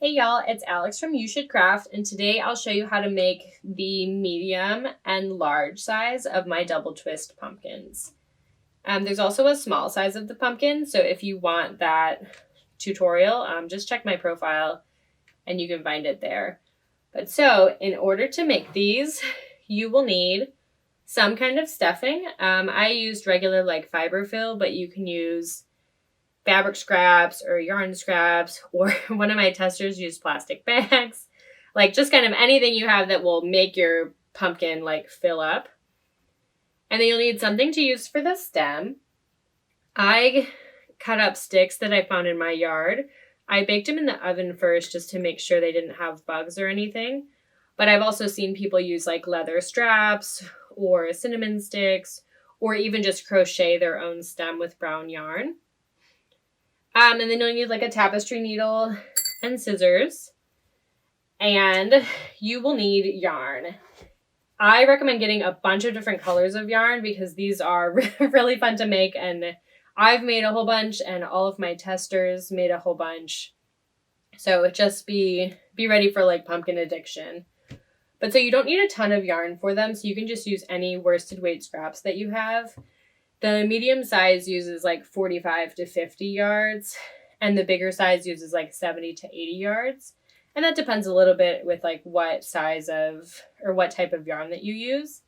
Hey y'all, it's Alex from You Should Craft, and today I'll show you how to make the medium and large size of my double twist pumpkins. There's also a small size of the pumpkin, so if you want that tutorial, just check my profile and you can find it there. But so, in order to make these, you will need some kind of stuffing. I used regular like fiber fill, but you can use fabric scraps or yarn scraps, or one of my testers used plastic bags, like just kind of anything you have that will make your pumpkin like fill up. And then you'll need something to use for the stem. I cut up sticks that I found in my yard. I baked them in the oven first just to make sure they didn't have bugs or anything. But I've also seen people use like leather straps or cinnamon sticks, or even just crochet their own stem with brown yarn. And then you'll need like a tapestry needle and scissors. And you will need yarn. I recommend getting a bunch of different colors of yarn because these are really fun to make. And I've made a whole bunch and all of my testers made a whole bunch. So just be ready for like pumpkin addiction. But so you don't need a ton of yarn for them. So you can just use any worsted weight scraps that you have. The medium size uses like 45 to 50 yards, and the bigger size uses like 70 to 80 yards. And that depends a little bit with like what size of or what type of yarn that you use.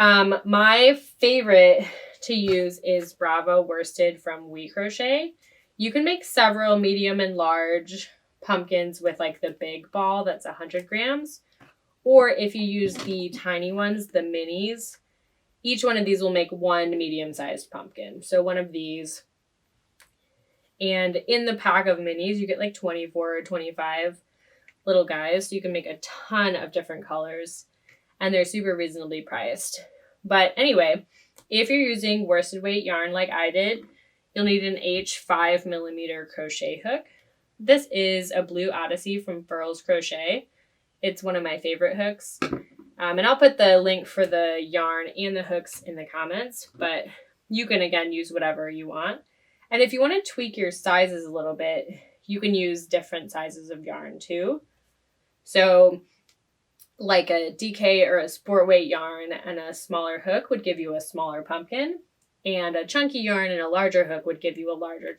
My favorite to use is Bravo worsted from We Crochet. You can make several medium and large pumpkins with like the big ball that's 100 grams. Or if you use the tiny ones, the minis, each one of these will make one medium-sized pumpkin. So one of these. And in the pack of minis, you get like 24 or 25 little guys. So you can make a ton of different colors. And they're super reasonably priced. But anyway, if you're using worsted weight yarn like I did, you'll need an H 5mm crochet hook. This is a Blue Odyssey from Furls Crochet. It's one of my favorite hooks. And I'll put the link for the yarn and the hooks in the comments, but you can, again, use whatever you want. And if you want to tweak your sizes a little bit, you can use different sizes of yarn too. So like a DK or a sport weight yarn and a smaller hook would give you a smaller pumpkin, and a chunky yarn and a larger hook would give you a larger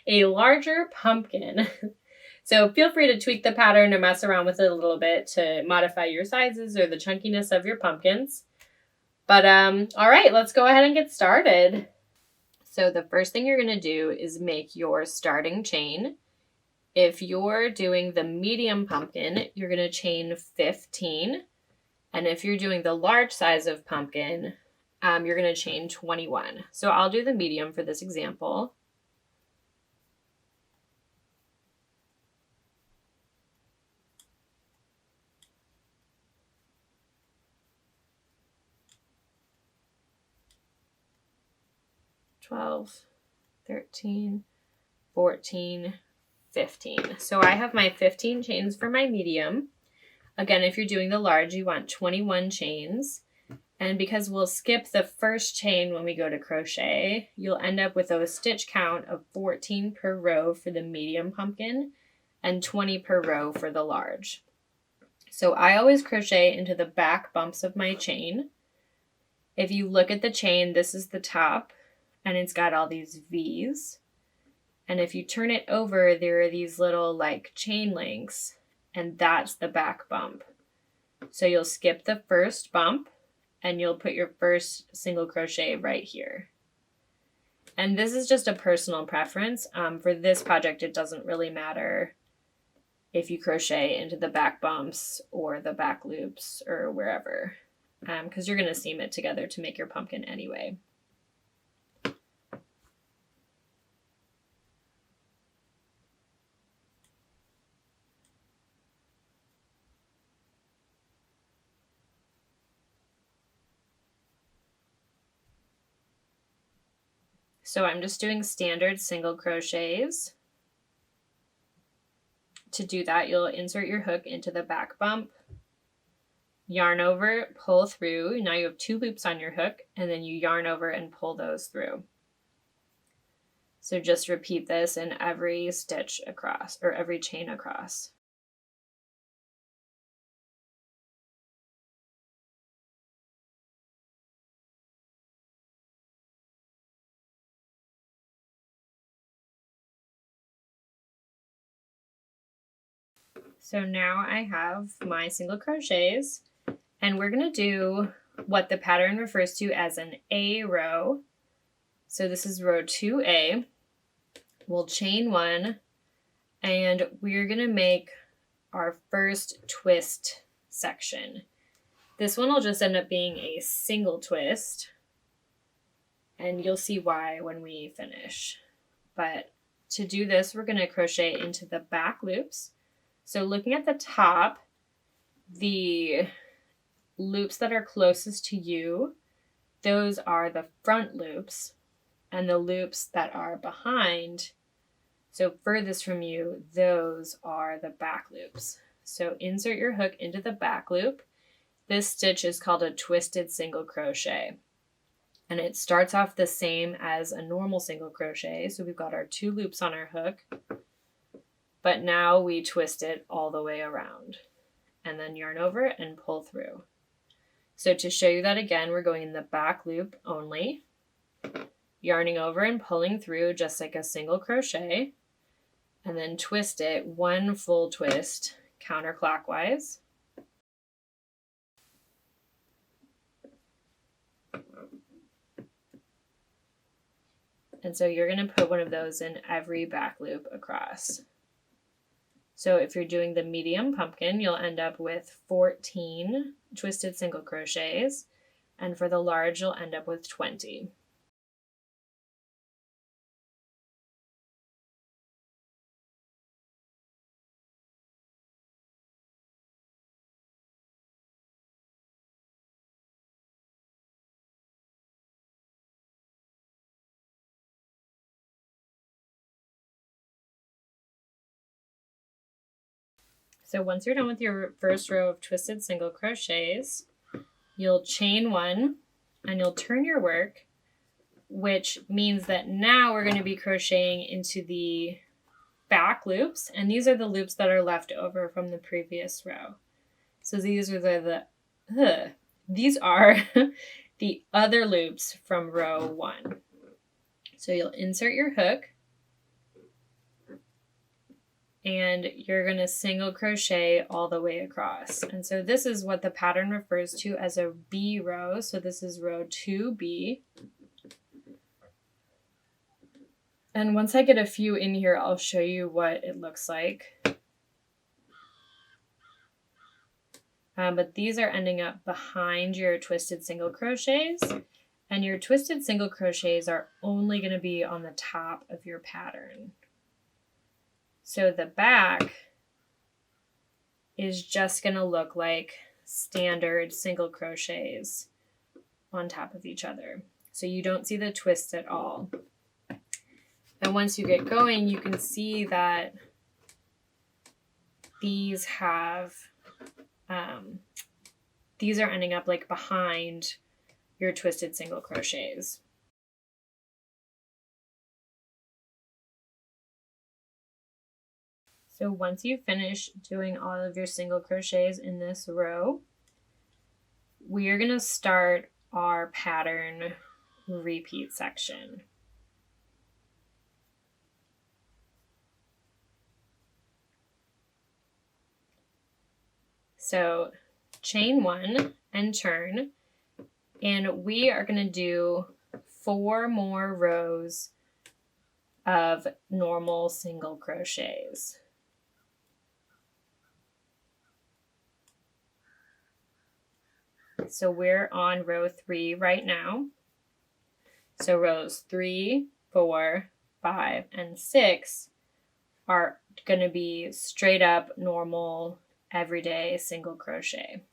a larger pumpkin. So feel free to tweak the pattern or mess around with it a little bit to modify your sizes or the chunkiness of your pumpkins. But all right, let's go ahead and get started. So the first thing you're going to do is make your starting chain. If you're doing the medium pumpkin, you're going to chain 15. And if you're doing the large size of pumpkin, you're going to chain 21. So I'll do the medium for this example. $12, $13, $14, $15. So I have my 15 chains for my medium. Again, if you're doing the large, you want 21 chains. And because we'll skip the first chain when we go to crochet, you'll end up with a stitch count of 14 per row for the medium pumpkin and 20 per row for the large. So I always crochet into the back bumps of my chain. If you look at the chain, this is the top, and it's got all these V's. And if you turn it over, there are these little like chain links, and that's the back bump. So you'll skip the first bump and you'll put your first single crochet right here. And this is just a personal preference. For this project, it doesn't really matter if you crochet into the back bumps or the back loops or wherever, because you're going to seam it together to make your pumpkin anyway. So I'm just doing standard single crochets. To do that, you'll insert your hook into the back bump, yarn over, pull through. Now you have 2 loops on your hook, and then you yarn over and pull those through. So just repeat this in every stitch across, or every chain across. So now I have my single crochets, and we're going to do what the pattern refers to as an A row. So this is row 2A. We'll chain 1, and we're going to make our first twist section. This one will just end up being a single twist, and you'll see why when we finish. But to do this, we're going to crochet into the back loops. So looking at the top, the loops that are closest to you, those are the front loops, and the loops that are behind, so furthest from you, those are the back loops. So insert your hook into the back loop. This stitch is called a twisted single crochet, and it starts off the same as a normal single crochet. So we've got our 2 loops on our hook, but now we twist it all the way around, and then yarn over it and pull through. So to show you that again, we're going in the back loop only, yarning over and pulling through just like a single crochet, and then twist it 1 full twist counterclockwise. And so you're going to put one of those in every back loop across. So if you're doing the medium pumpkin, you'll end up with 14 twisted single crochets, and for the large, you'll end up with 20. So once you're done with your first row of twisted single crochets, you'll chain 1 and you'll turn your work, which means that now we're going to be crocheting into the back loops, and these are the loops that are left over from the previous row. So these are these are the other loops from row 1. So you'll insert your hook, and you're going to single crochet all the way across. And so this is what the pattern refers to as a B row. So this is row 2B. And once I get a few in here, I'll show you what it looks like. But these are ending up behind your twisted single crochets, and your twisted single crochets are only going to be on the top of your pattern. So the back is just going to look like standard single crochets on top of each other. So you don't see the twist at all. And once you get going, you can see that these have, these are ending up like behind your twisted single crochets. So once you finish doing all of your single crochets in this row, we are going to start our pattern repeat section. So chain 1 and turn, and we are going to do 4 more rows of normal single crochets. So we're on row 3 right now. So rows 3, 4, 5, and 6 are going to be straight up normal everyday single crochet.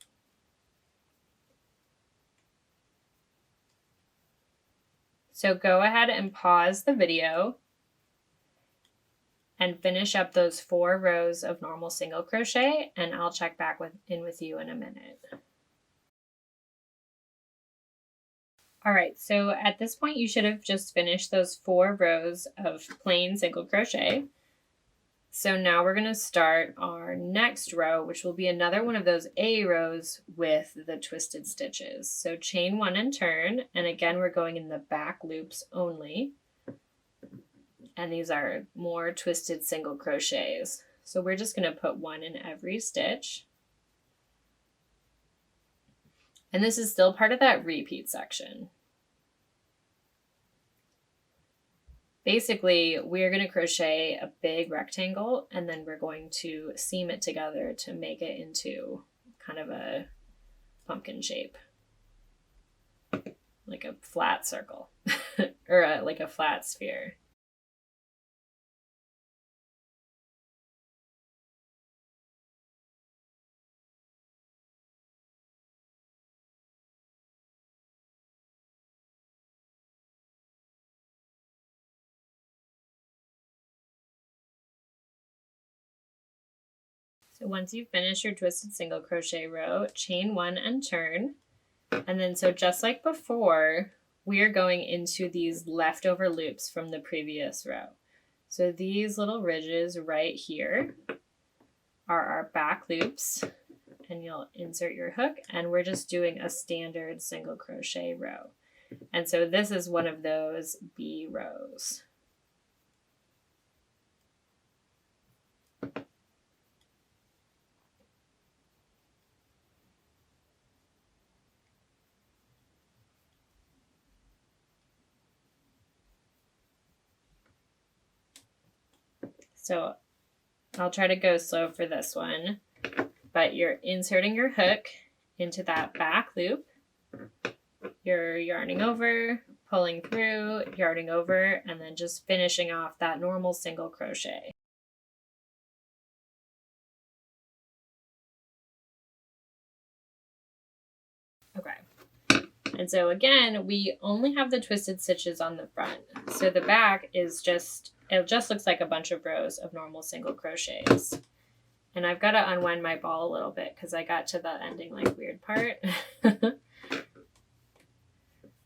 So go ahead and pause the video and finish up those 4 rows of normal single crochet, and I'll check back in with you in a minute. All right, so at this point you should have just finished those 4 rows of plain single crochet. So now we're going to start our next row, which will be another one of those A rows with the twisted stitches. So chain 1 and turn, and again we're going in the back loops only. And these are more twisted single crochets. So we're just going to put 1 in every stitch. And this is still part of that repeat section. Basically, we're going to crochet a big rectangle and then we're going to seam it together to make it into kind of a pumpkin shape. Like a flat circle or like a flat sphere. So once you've finished your twisted single crochet row, chain 1 and turn. And then so just like before, we are going into these leftover loops from the previous row. So these little ridges right here are our back loops, and you'll insert your hook, and we're just doing a standard single crochet row. And so this is one of those B rows. So I'll try to go slow for this one, but you're inserting your hook into that back loop. You're yarning over, pulling through, yarning over, and then just finishing off that normal single crochet. Okay. And so again, we only have the twisted stitches on the front. So the back is just, it just looks like a bunch of rows of normal single crochets. And I've got to unwind my ball a little bit because I got to the ending like weird part.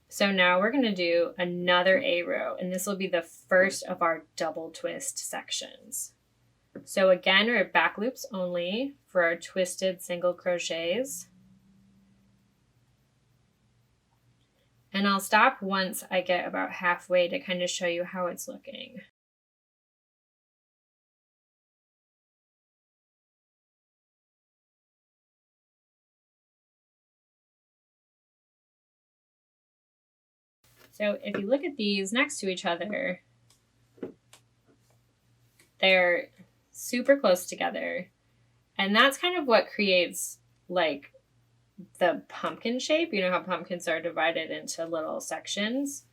So now we're going to do another A row, and this will be the first of our double twist sections. So again, we're back loops only for our twisted single crochets. And I'll stop once I get about halfway to kind of show you how it's looking. So if you look at these next to each other, they're super close together. And that's kind of what creates like the pumpkin shape. You know how pumpkins are divided into little sections?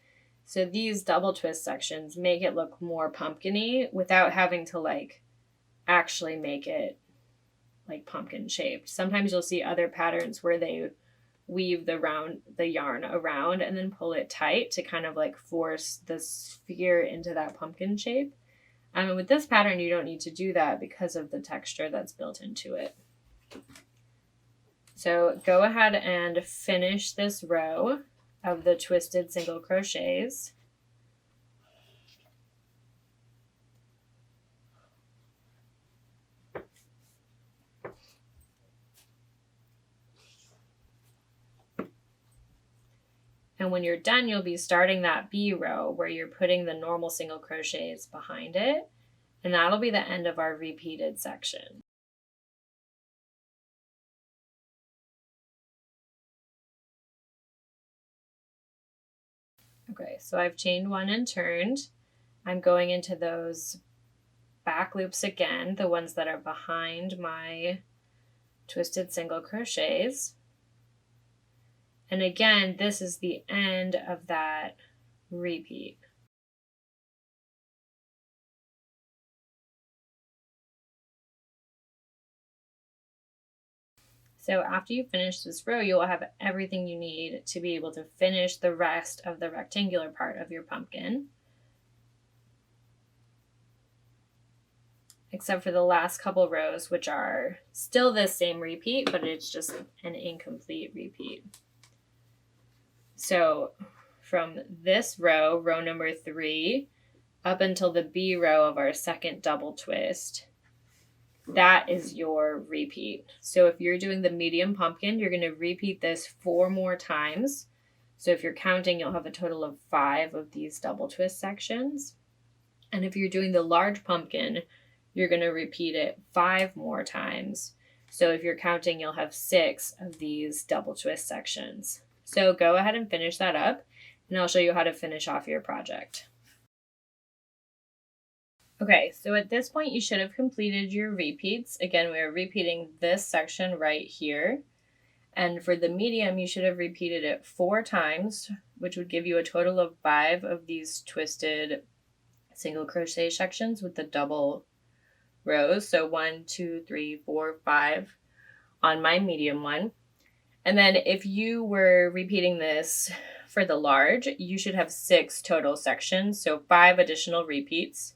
So these double twist sections make it look more pumpkin-y without having to like actually make it like pumpkin shaped. Sometimes you'll see other patterns where they weave the yarn around and then pull it tight to kind of like force the sphere into that pumpkin shape. And with this pattern, you don't need to do that because of the texture that's built into it. So go ahead and finish this row of the twisted single crochets. And when you're done, you'll be starting that B row where you're putting the normal single crochets behind it. And that'll be the end of our repeated section. Okay, so I've chained 1 and turned. I'm going into those back loops again, the ones that are behind my twisted single crochets. And again, this is the end of that repeat. So after you finish this row, you'll have everything you need to be able to finish the rest of the rectangular part of your pumpkin. Except for the last couple rows, which are still the same repeat, but it's just an incomplete repeat. So from this row, row number 3, up until the B row of our second double twist, that is your repeat. So if you're doing the medium pumpkin, you're going to repeat this 4 more times. So if you're counting, you'll have a total of 5 of these double twist sections. And if you're doing the large pumpkin, you're going to repeat it 5 more times. So if you're counting, you'll have 6 of these double twist sections. So go ahead and finish that up, and I'll show you how to finish off your project. Okay, so at this point you should have completed your repeats. Again, we are repeating this section right here. And for the medium, you should have repeated it 4 times, which would give you a total of 5 of these twisted single crochet sections with the double rows. So 1, 2, 3, 4, 5 on my medium one. And then if you were repeating this for the large, you should have 6 total sections. So 5 additional repeats,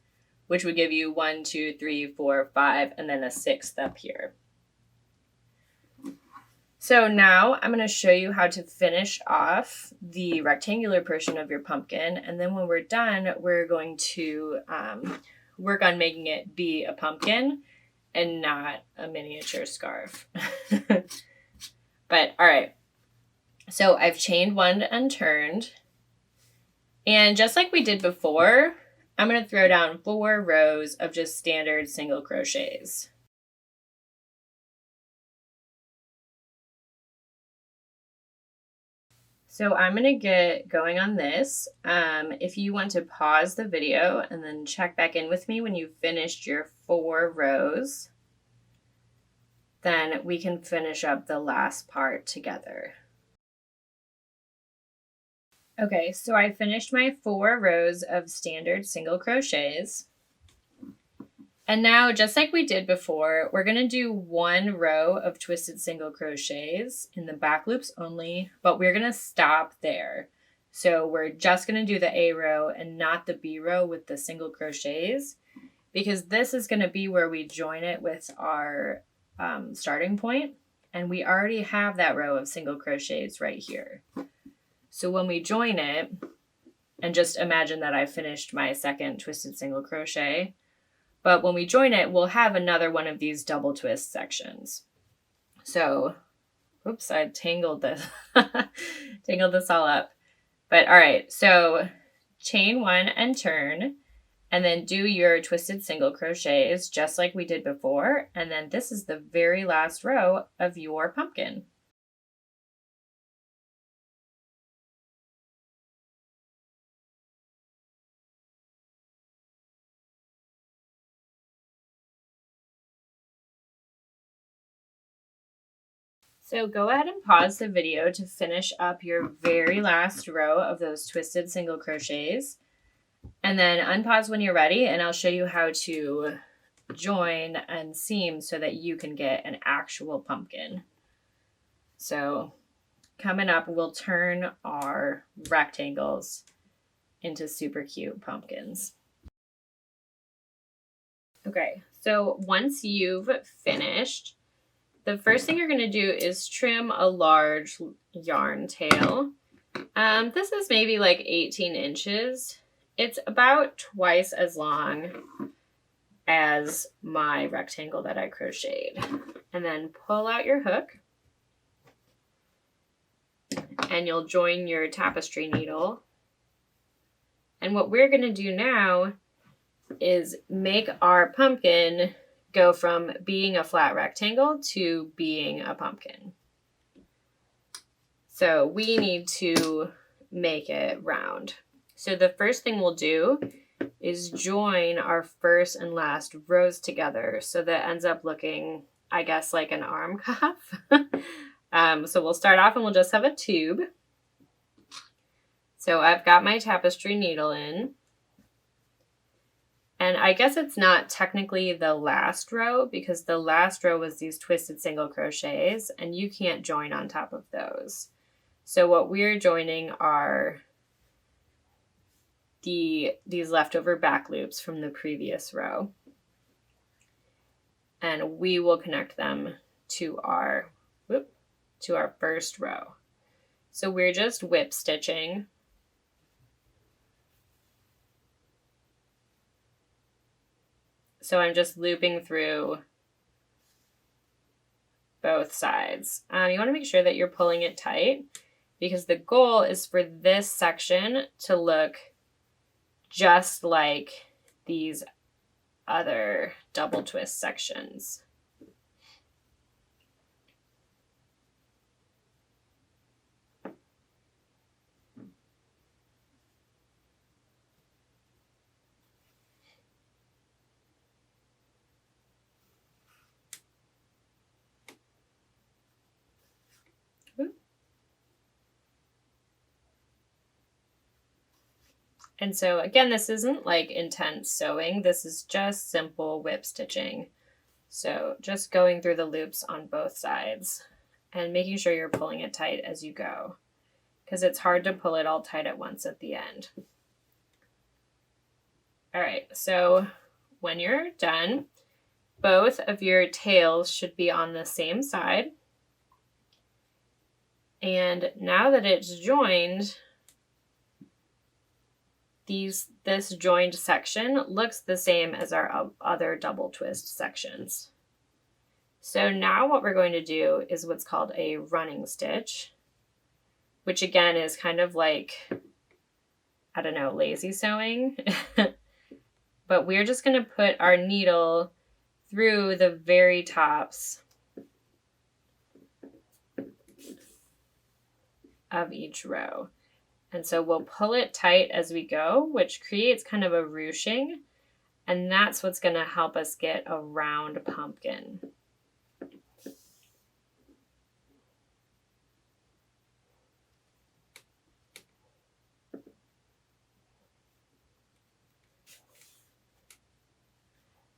which would give you 1, 2, 3, 4, 5, and then a 6th up here. So now I'm going to show you how to finish off the rectangular portion of your pumpkin. And then when we're done, we're going to work on making it be a pumpkin and not a miniature scarf. But all right, so I've chained 1 and turned. And just like we did before, I'm going to throw down 4 rows of just standard single crochets. So I'm going to get going on this. If you want to pause the video and then check back in with me when you've finished your 4 rows, then we can finish up the last part together. Okay, so I finished my 4 rows of standard single crochets. And now, just like we did before, we're going to do 1 row of twisted single crochets in the back loops only, but we're going to stop there. So we're just going to do the A row and not the B row with the single crochets, because this is going to be where we join it with our starting point, and we already have that row of single crochets right here. So when we join it, and just imagine that I finished my second twisted single crochet, but when we join it, we'll have another one of these double twist sections. So, oops, I tangled this, tangled this all up. But all right, so chain 1 and turn, and then do your twisted single crochets just like we did before. And then this is the very last row of your pumpkin. So go ahead and pause the video to finish up your very last row of those twisted single crochets. And then unpause when you're ready, and I'll show you how to join and seam so that you can get an actual pumpkin. So coming up, we'll turn our rectangles into super cute pumpkins. Okay, so once you've finished, the first thing you're going to do is trim a large yarn tail. This is maybe like 18 inches. It's about twice as long as my rectangle that I crocheted. And then pull out your hook, and you'll join your tapestry needle. And what we're going to do now is make our pumpkin go from being a flat rectangle to being a pumpkin. So we need to make it round. So the first thing we'll do is join our first and last rows together so that ends up looking, I guess, like an arm cuff. So we'll start off and we'll just have a tube. So I've got my tapestry needle in. And I guess it's not technically the last row because the last row was these twisted single crochets and you can't join on top of those. So what we're joining are these leftover back loops from the previous row. And we will connect them to our first row. So we're just whip stitching So I'm just looping through both sides. You want to make sure that you're pulling it tight because the goal is for this section to look just like these other double twist sections. And so again, this isn't like intense sewing. This is just simple whip stitching. So just going through the loops on both sides and making sure you're pulling it tight as you go, because it's hard to pull it all tight at once at the end. All right, so when you're done, both of your tails should be on the same side. And now that it's joined, this joined section looks the same as our other double twist sections. So now what we're going to do is what's called a running stitch, which again is kind of like, I don't know, lazy sewing. But we're just going to put our needle through the very tops of each row. And so we'll pull it tight as we go, which creates kind of a ruching, and that's what's going to help us get a round pumpkin.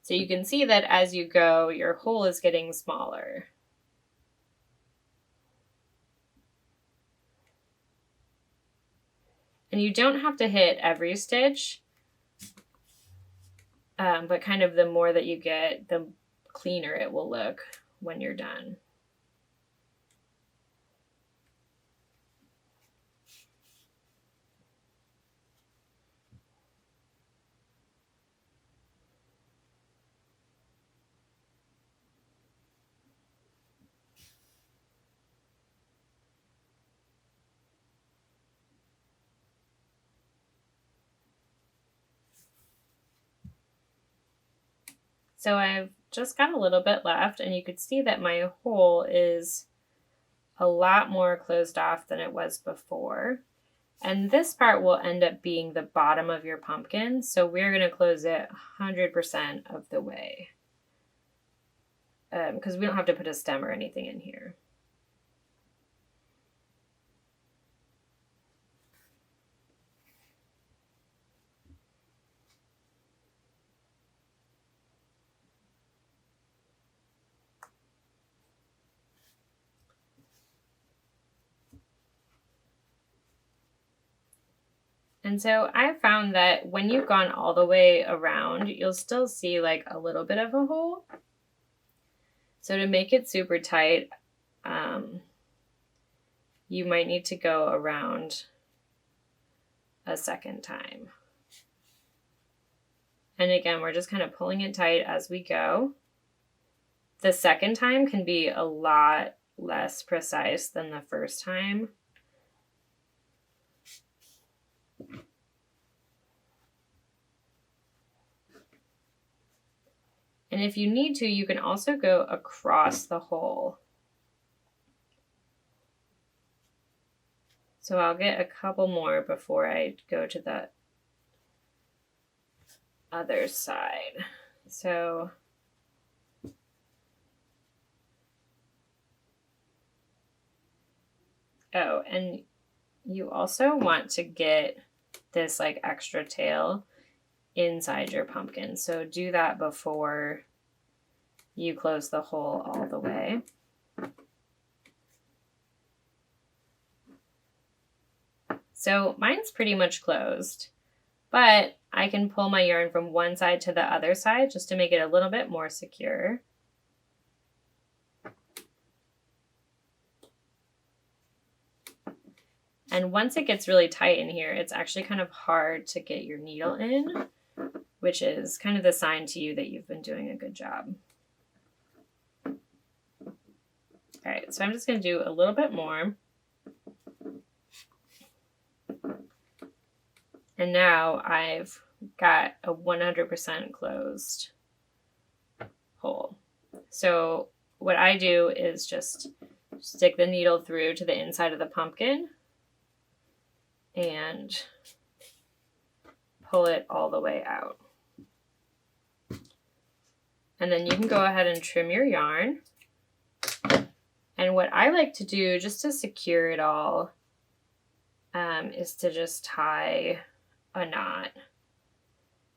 So you can see that as you go, your hole is getting smaller. And you don't have to hit every stitch, but kind of the more that you get, the cleaner it will look when you're done. So I've just got a little bit left, and you could see that my hole is a lot more closed off than it was before. And this part will end up being the bottom of your pumpkin, so we're going to close it 100% of the way, because we don't have to put a stem or anything in here. And so I found that when you've gone all the way around, you'll still see like a little bit of a hole. So to make it super tight, you might need to go around a second time. And again, we're just kind of pulling it tight as we go. The second time can be a lot less precise than the first time. And if you need to, you can also go across the hole. So I'll get a couple more before I go to the other side. So oh, and you also want to get this like extra tail inside your pumpkin. So do that before you close the hole all the way. So mine's pretty much closed, but I can pull my yarn from one side to the other side just to make it a little bit more secure. And once it gets really tight in here, it's actually kind of hard to get your needle in, which is kind of the sign to you that you've been doing a good job. All right, so I'm just going to do a little bit more. And now I've got a 100% closed hole. So what I do is just stick the needle through to the inside of the pumpkin and pull it all the way out. And then you can go ahead and trim your yarn. And what I like to do just to secure it all is to just tie a knot.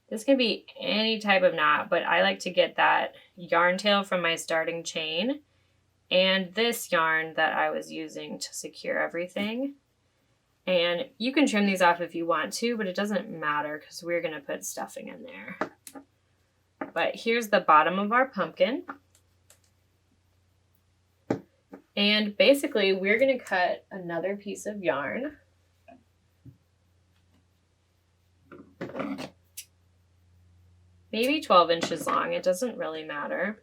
This can be any type of knot, but I like to get that yarn tail from my starting chain and this yarn that I was using to secure everything. And you can trim these off if you want to, but it doesn't matter because we're going to put stuffing in there. But here's the bottom of our pumpkin. And basically we're going to cut another piece of yarn. Maybe 12 inches long, it doesn't really matter.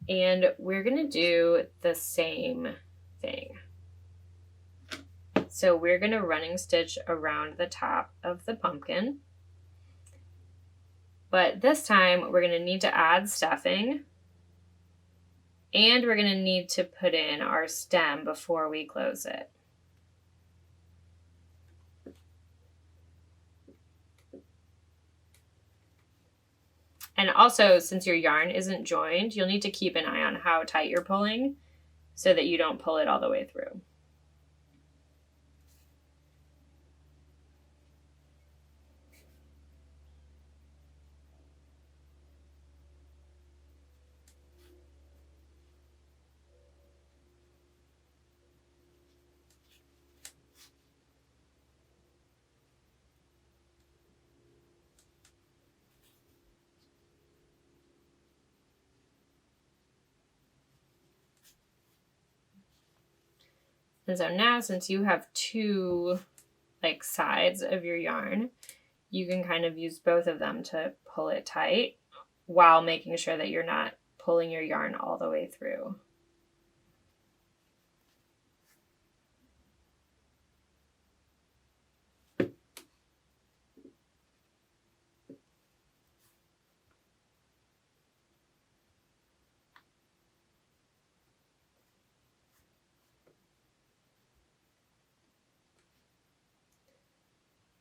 And we're going to do the same thing. So we're going to running stitch around the top of the pumpkin. But this time we're going to need to add stuffing. And we're going to need to put in our stem before we close it. And also, since your yarn isn't joined, you'll need to keep an eye on how tight you're pulling so that you don't pull it all the way through. And so now, since you have two sides of your yarn, you can kind of use both of them to pull it tight while making sure that you're not pulling your yarn all the way through.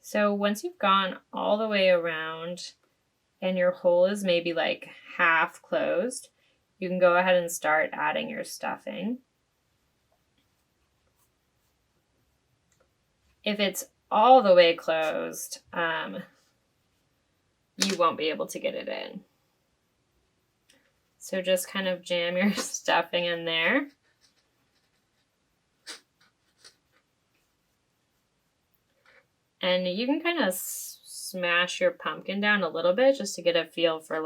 So once you've gone all the way around and your hole is maybe half closed, you can go ahead and start adding your stuffing. If it's all the way closed, you won't be able to get it in. So just kind of jam your stuffing in there. And you can kind of smash your pumpkin down a little bit just to get a feel for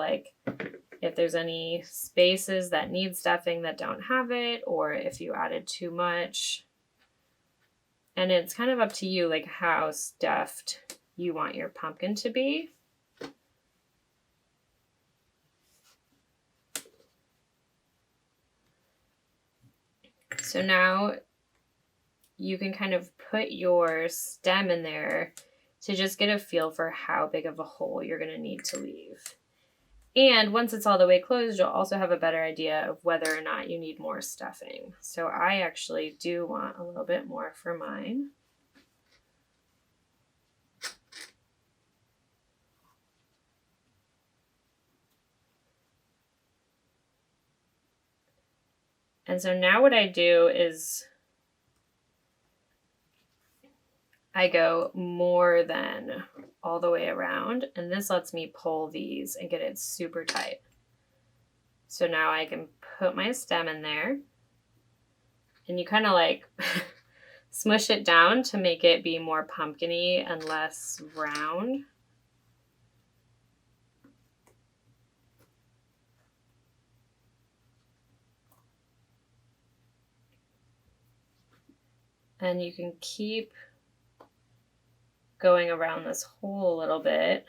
if there's any spaces that need stuffing that don't have it, or if you added too much. And it's kind of up to you how stuffed you want your pumpkin to be. So now you can kind of put your stem in there to just get a feel for how big of a hole you're going to need to leave. And once it's all the way closed, you'll also have a better idea of whether or not you need more stuffing. So I actually do want a little bit more for mine. And so now what I do is I go more than all the way around, and this lets me pull these and get it super tight. So now I can put my stem in there, and you kind of smush it down to make it be more pumpkin-y and less round. And you can keep going around this hole a little bit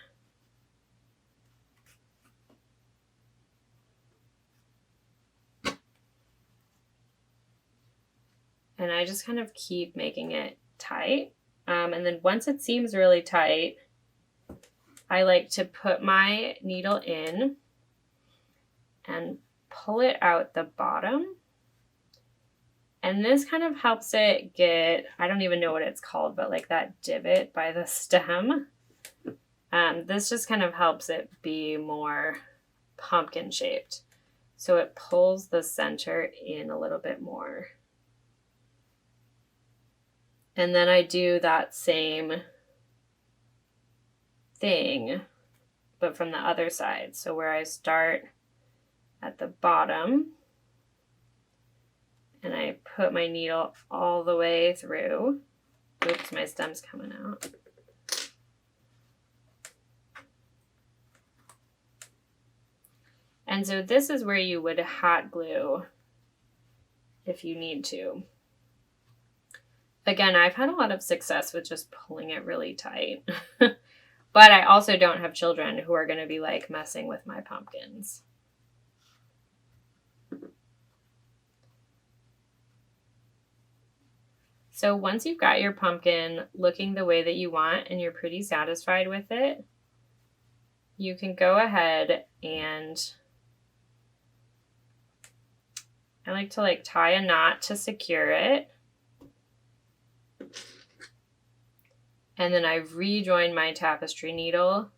And I just kind of keep making it tight. And then once it seems really tight, I like to put my needle in and pull it out the bottom. And this kind of helps it get, I don't even know what it's called, but like that divot by the stem. This just kind of helps it be more pumpkin shaped. So it pulls the center in a little bit more. And then I do that same thing, but from the other side. So where I start at the bottom and I put my needle all the way through. Oops, my stem's coming out. And so this is where you would hot glue if you need to. Again, I've had a lot of success with just pulling it really tight. But I also don't have children who are going to be like messing with my pumpkins. So once you've got your pumpkin looking the way that you want and you're pretty satisfied with it, you can go ahead and I like to tie a knot to secure it. And then I rejoin my tapestry needle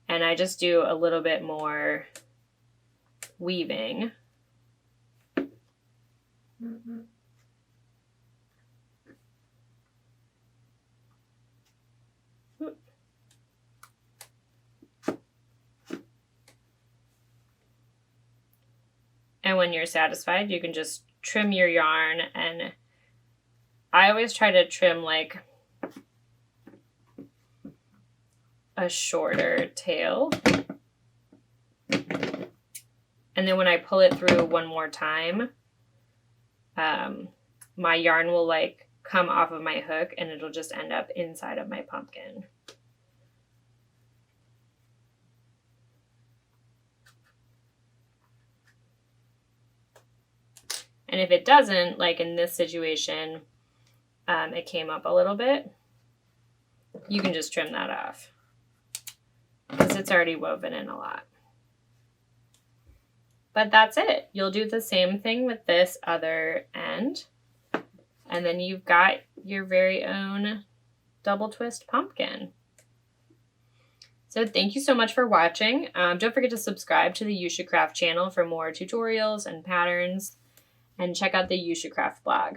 and I just do a little bit more weaving. And when you're satisfied, you can just trim your yarn. And I always try to trim like a shorter tail. And then when I pull it through one more time, my yarn will come off of my hook and it'll just end up inside of my pumpkin. And if it doesn't, like in this situation, it came up a little bit, you can just trim that off because it's already woven in a lot. But that's it. You'll do the same thing with this other end. And then you've got your very own double twist pumpkin. So thank you so much for watching. Don't forget to subscribe to the You Should Craft channel for more tutorials and patterns. And check out the You Should Craft blog.